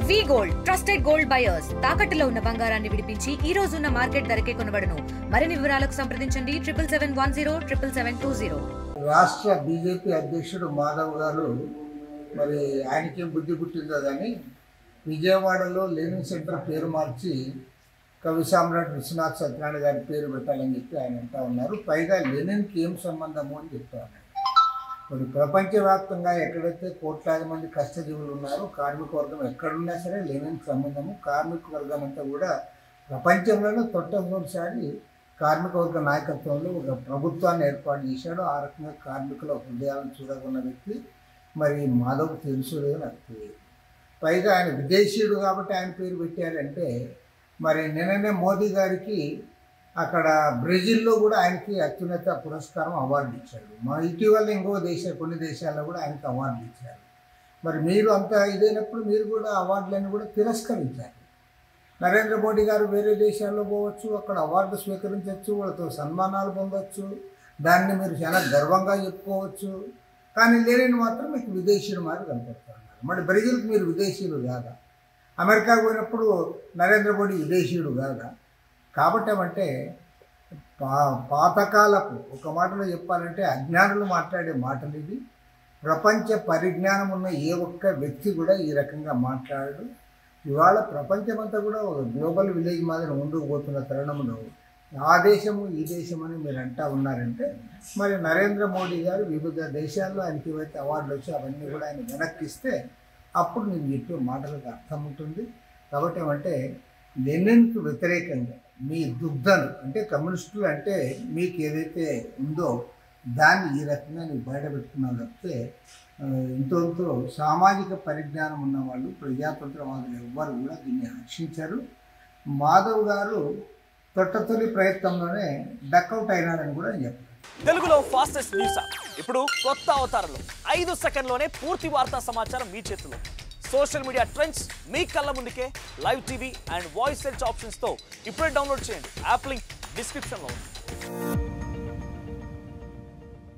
వి gold trusted gold buyers తాకట్టులో ఉన్న బంగారాన్ని విడిపించి ఈ రోజు ఉన్న మార్కెట్ ధరకే కొనబడును. మరిన్ని వివరాలకు సంప్రదించండి 7710772020. రాష్ట్ర బీజేపీ అధ్యక్షుడు మాధవ్ గారు మరి ఆయనకేం బుద్ధి పుట్టిందో కానీ విజయవాడలో లెనిన్ సెంటర్ పేరు మార్చి కవి సామ్రాట్ విశ్వనాథ్ సత్యనారాయణ గారి పేరు పెట్టాలని చెప్పి ఆయన అంటూ ఉన్నారు. పైగా లెనిన్కి ఏం సంబంధము అని చెప్తా ఉన్నారు. మరి ప్రపంచవ్యాప్తంగా ఎక్కడైతే కోట్లాది మంది కష్టజీవులు ఉన్నారో కార్మిక వర్గం ఎక్కడున్నా సరే లెనిన్కి సంబంధము. కార్మిక వర్గం అంతా కూడా ప్రపంచంలోనే మొట్టమొదటిసారి కార్మిక వర్గ నాయకత్వంలో ఒక ప్రభుత్వాన్ని ఏర్పాటు చేశాడు. ఆ రకంగా కార్మికుల హృదయాలను చూడకున్న వ్యక్తి మరి మాధవ్ తెలుసు లేదు నాకు తెలియదు. పైగా ఆయన విదేశీయుడు కాబట్టి ఆయన పేరు పెట్టారంటే మరి నిన్ననే మోదీ గారికి అక్కడ బ్రెజిల్లో కూడా ఆయనకి అత్యున్నత పురస్కారం అవార్డు ఇచ్చాడు. మన ఇటీవల కొన్ని దేశాల్లో కూడా ఆయనకి అవార్డులు ఇచ్చారు. మరి మీరు అంత ఇదైనప్పుడు మీరు కూడా అవార్డులను కూడా తిరస్కరించారు. నరేంద్ర మోడీ గారు వేరే దేశాల్లో పోవచ్చు, అక్కడ అవార్డు స్వీకరించవచ్చు, వాళ్ళతో సన్మానాలు పొందవచ్చు, దాన్ని మీరు చాలా గర్వంగా చెప్పుకోవచ్చు. కానీ లెనిన్ మాత్రం మీకు విదేశీయుడు మారి కనపడుతున్నారు. మరి బ్రెజిల్కి మీరు విదేశీయులు కాదా? అమెరికాకు పోయినప్పుడు నరేంద్ర మోడీ విదేశీయుడు కాదా? కాబట్టి ఏమంటే పాతకాలపు ఒక మాటలో చెప్పాలంటే అజ్ఞానులు మాట్లాడే మాటలు ఇవి. ప్రపంచ పరిజ్ఞానం ఉన్న ఏ ఒక్క వ్యక్తి కూడా ఈ రకంగా మాట్లాడడు. ఇవాళ ప్రపంచమంతా కూడా ఒక గ్లోబల్ విలేజ్ మాదిరి ముందుకు పోతున్న తరుణంలో ఆ దేశము ఈ దేశం అని మీరు అంటా ఉన్నారంటే మరి నరేంద్ర మోడీ గారు వివిధ దేశాల్లో ఆయనకి ఏవైతే అవార్డులు వచ్చి అవన్నీ కూడా ఆయన వెనక్కిస్తే అప్పుడు నేను చెప్పే మాటలకు అర్థం ఉంటుంది. కాబట్టి ఏమంటే లెనిన్కు వ్యతిరేకంగా మీ దుగ్ధను అంటే కమ్యూనిస్టులు అంటే మీకు ఏదైతే ఉందో దాన్ని ఈ రకంగా నీకు బయటపెట్టుకున్నావు తప్పితే ఇంతో సామాజిక పరిజ్ఞానం ఉన్నవాళ్ళు ప్రజాతంత్రవాదులు ఎవ్వరు కూడా దీన్ని హర్షించారు. మాధవ్ గారు తొలి ప్రయత్నంలోనే డక్అవుట్ అయినారని కూడా నేను చెప్పాను. తెలుగులో ఫాస్టెస్ట్ న్యూస్ ఇప్పుడు కొత్త అవతారంలో 5 సెకండ్లోనే పూర్తి వార్తా సమాచారం మీ చేతిలో. సోషల్ మీడియా ట్రెండ్స్ మీ కళ్ళ ముందుకే live TV and voice search ఆప్షన్స్తో ఇప్పుడే డౌన్లోడ్ చేయండి. యాప్ లింక్ డిస్క్రిప్షన్లో ఉంది.